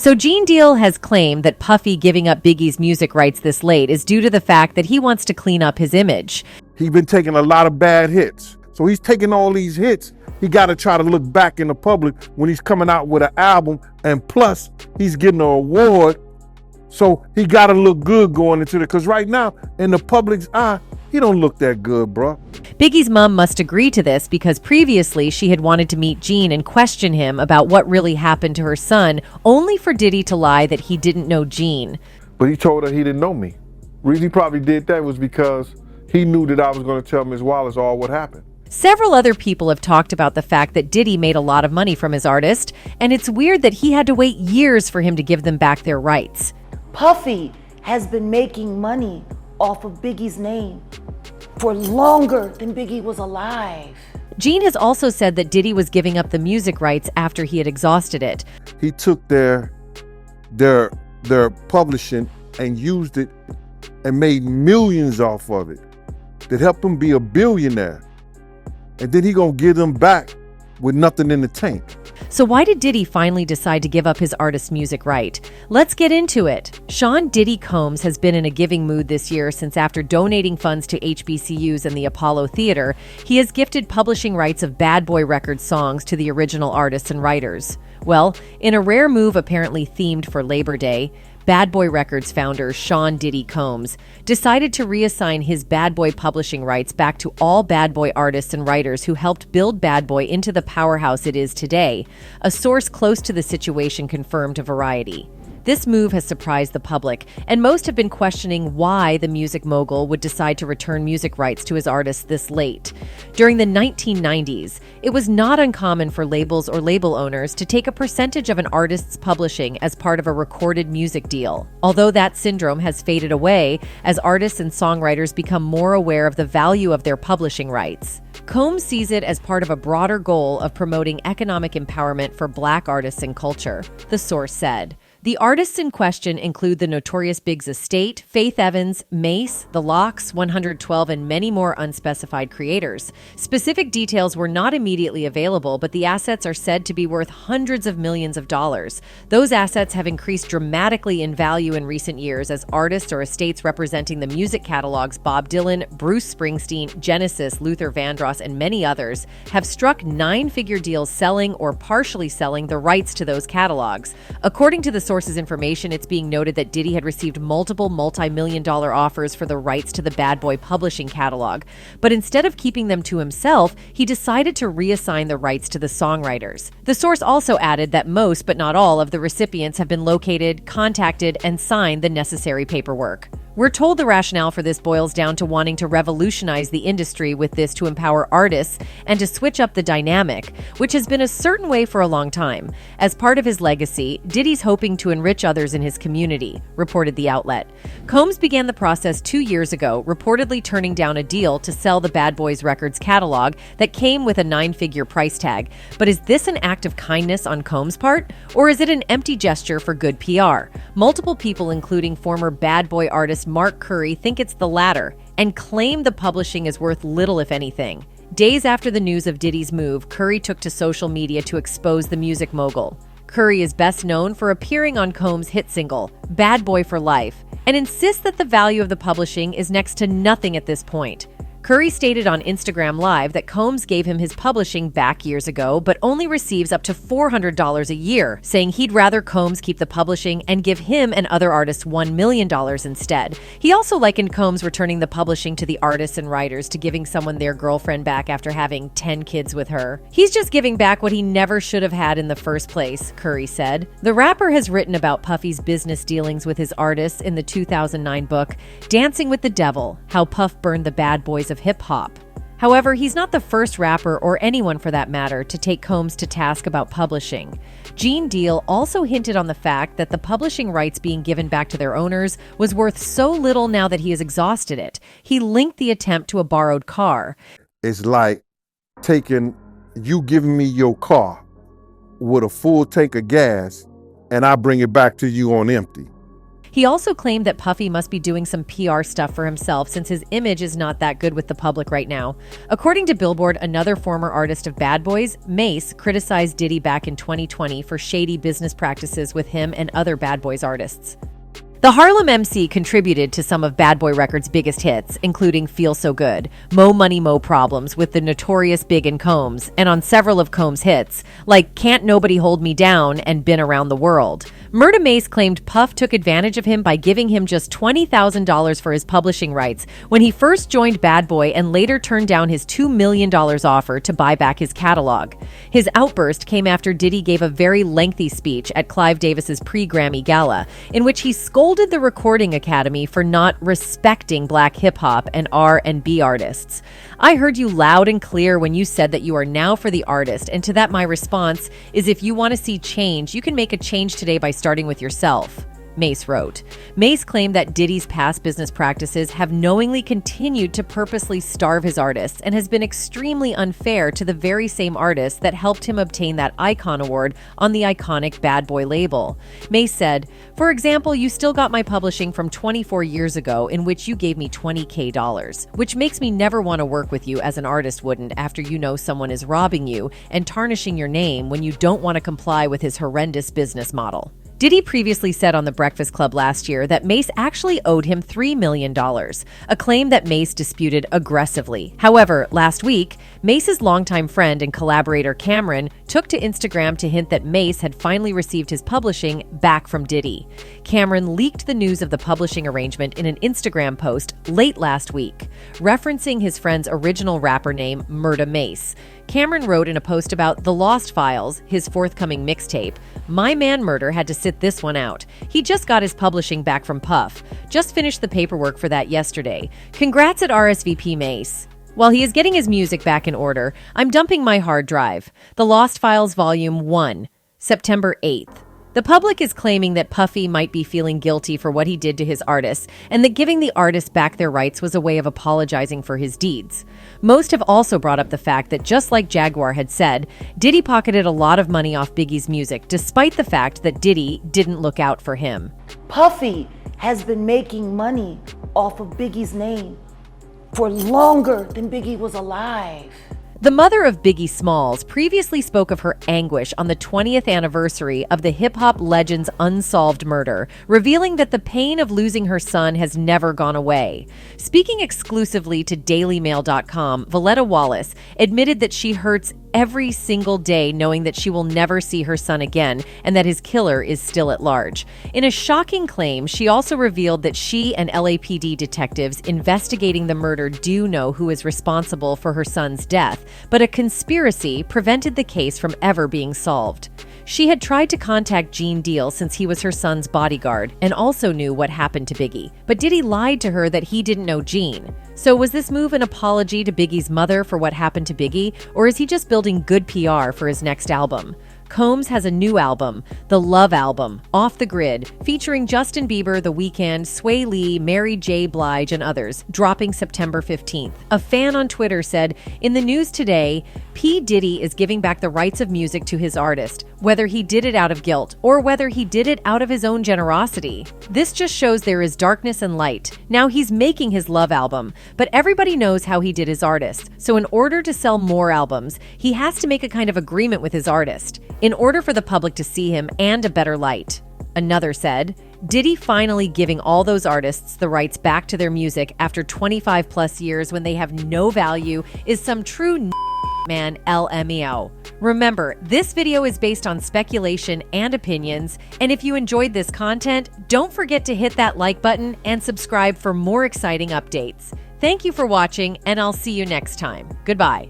So Gene Deal has claimed that Puffy giving up Biggie's music rights this late is due to the fact that he wants to clean up his image. He's been taking a lot of bad hits. So he's taking all these hits. He got to try to look back in the public when he's coming out with an album. And plus, he's getting an award. So he got to look good going into it. Because right now, in the public's eye, he don't look that good, bro. Biggie's mom must agree to this because previously she had wanted to meet Gene and question him about what really happened to her son, only for Diddy to lie that he didn't know Gene. But he told her he didn't know me. The reason he probably did that was because he knew that I was going to tell Ms. Wallace all what happened. Several other people have talked about the fact that Diddy made a lot of money from his artist, and it's weird that he had to wait years for him to give them back their rights. Puffy has been making money off of Biggie's name for longer than Biggie was alive. Gene has also said that Diddy was giving up the music rights after he had exhausted it. He took their publishing and used it and made millions off of it that helped him be a billionaire. And then he gonna give them back with nothing in the tank. So why did Diddy finally decide to give up his artist's music right? Let's get into it. Sean Diddy Combs has been in a giving mood this year since after donating funds to HBCUs and the Apollo Theater, he has gifted publishing rights of Bad Boy Records songs to the original artists and writers. Well, in a rare move apparently themed for Labor Day, Bad Boy Records founder Sean Diddy Combs decided to reassign his Bad Boy publishing rights back to all Bad Boy artists and writers who helped build Bad Boy into the powerhouse it is today, a source close to the situation confirmed to Variety. This move has surprised the public, and most have been questioning why the music mogul would decide to return music rights to his artists this late. During the 1990s, it was not uncommon for labels or label owners to take a percentage of an artist's publishing as part of a recorded music deal. Although that syndrome has faded away as artists and songwriters become more aware of the value of their publishing rights. Combs sees it as part of a broader goal of promoting economic empowerment for Black artists and culture, the source said. The artists in question include the Notorious Big's estate, Faith Evans, Mace, The Lox, 112, and many more unspecified creators. Specific details were not immediately available, but the assets are said to be worth hundreds of millions of dollars. Those assets have increased dramatically in value in recent years as artists or estates representing the music catalogs Bob Dylan, Bruce Springsteen, Genesis, Luther Vandross, and many others have struck nine-figure deals selling or partially selling the rights to those catalogs. According to the source's information, it's being noted that Diddy had received multiple multi-million-dollar offers for the rights to the Bad Boy publishing catalog. But instead of keeping them to himself, he decided to reassign the rights to the songwriters. The source also added that most, but not all, of the recipients have been located, contacted, and signed the necessary paperwork. We're told the rationale for this boils down to wanting to revolutionize the industry with this to empower artists and to switch up the dynamic, which has been a certain way for a long time. As part of his legacy, Diddy's hoping to enrich others in his community, reported the outlet. Combs began the process 2 years ago, reportedly turning down a deal to sell the Bad Boys Records catalog that came with a 9-figure price tag. But is this an act of kindness on Combs' part, or is it an empty gesture for good PR? Multiple people, including former Bad Boy artist Mark Curry, think it's the latter and claim the publishing is worth little, if anything. Days after the news of Diddy's move, Curry took to social media to expose the music mogul. Curry is best known for appearing on Combs' hit single, Bad Boy for Life, and insists that the value of the publishing is next to nothing at this point. Curry stated on Instagram Live that Combs gave him his publishing back years ago, but only receives up to $400 a year, saying he'd rather Combs keep the publishing and give him and other artists $1 million instead. He also likened Combs returning the publishing to the artists and writers to giving someone their girlfriend back after having 10 kids with her. He's just giving back what he never should have had in the first place, Curry said. The rapper has written about Puffy's business dealings with his artists in the 2009 book, Dancing with the Devil, How Puff Burned the Bad Boys of Hip-Hop. However, he's not the first rapper, or anyone for that matter, to take Combs to task about publishing. Gene Deal also hinted on the fact that the publishing rights being given back to their owners was worth so little now that he has exhausted it. He linked the attempt to a borrowed car. It's like taking you giving me your car with a full tank of gas and I bring it back to you on empty. He also claimed that Puffy must be doing some PR stuff for himself since his image is not that good with the public right now. According to Billboard, another former artist of Bad Boys, Mase, criticized Diddy back in 2020 for shady business practices with him and other Bad Boys artists. The Harlem MC contributed to some of Bad Boy Records' biggest hits, including Feel So Good, Mo Money Mo Problems with the notorious Big and Combs, and on several of Combs' hits, like Can't Nobody Hold Me Down and Been Around the World. Murda Mase claimed Puff took advantage of him by giving him just $20,000 for his publishing rights when he first joined Bad Boy and later turned down his $2 million offer to buy back his catalog. His outburst came after Diddy gave a very lengthy speech at Clive Davis's pre-Grammy Gala, in which he scolded the Recording Academy for not respecting black hip-hop and R&B artists. I heard you loud and clear when you said that you are now for the artist, and to that my response is if you want to see change, you can make a change today by starting with yourself. Mase wrote. Mase claimed that Diddy's past business practices have knowingly continued to purposely starve his artists and has been extremely unfair to the very same artists that helped him obtain that Icon Award on the iconic Bad Boy label. Mase said, "For example, you still got my publishing from 24 years ago in which you gave me $20,000, which makes me never want to work with you as an artist wouldn't after you know someone is robbing you and tarnishing your name when you don't want to comply with his horrendous business model." Diddy previously said on The Breakfast Club last year that Mase actually owed him $3 million, a claim that Mase disputed aggressively. However, last week, Mase's longtime friend and collaborator Cameron took to Instagram to hint that Mase had finally received his publishing back from Diddy. Cameron leaked the news of the publishing arrangement in an Instagram post late last week, referencing his friend's original rapper name, Murda Mase. Cameron wrote in a post about The Lost Files, his forthcoming mixtape, "My man Murder had to sit this one out. He just got his publishing back from Puff. Just finished the paperwork for that yesterday. Congrats at RSVP Mase. While he is getting his music back in order, I'm dumping my hard drive. The Lost Files Volume 1, September 8th. The public is claiming that Puffy might be feeling guilty for what he did to his artists, and that giving the artists back their rights was a way of apologizing for his deeds. Most have also brought up the fact that, just like Jaguar had said, Diddy pocketed a lot of money off Biggie's music, despite the fact that Diddy didn't look out for him. Puffy has been making money off of Biggie's name for longer than Biggie was alive. The mother of Biggie Smalls previously spoke of her anguish on the 20th anniversary of the hip-hop legend's unsolved murder, revealing that the pain of losing her son has never gone away. Speaking exclusively to DailyMail.com, Valletta Wallace admitted that she hurts every single day knowing that she will never see her son again and that his killer is still at large. In a shocking claim, she also revealed that she and LAPD detectives investigating the murder do know who is responsible for her son's death, but a conspiracy prevented the case from ever being solved. She had tried to contact Gene Deal since he was her son's bodyguard and also knew what happened to Biggie, but Diddy lied to her that he didn't know Gene. So was this move an apology to Biggie's mother for what happened to Biggie, or is he just building good PR for his next album? Combs has a new album, The Love Album, Off the Grid, featuring Justin Bieber, The Weeknd, Sway Lee, Mary J. Blige, and others, dropping September 15th. A fan on Twitter said, "In the news today, P. Diddy is giving back the rights of music to his artist, whether he did it out of guilt or whether he did it out of his own generosity. This just shows there is darkness and light. Now he's making his love album, but everybody knows how he did his artist. So in order to sell more albums, he has to make a kind of agreement with his artist, in order for the public to see him and a better light." Another said, "Diddy finally giving all those artists the rights back to their music after 25 plus years when they have no value is some true man, LMEO. Remember, this video is based on speculation and opinions, and if you enjoyed this content, don't forget to hit that like button and subscribe for more exciting updates. Thank you for watching, and I'll see you next time. Goodbye.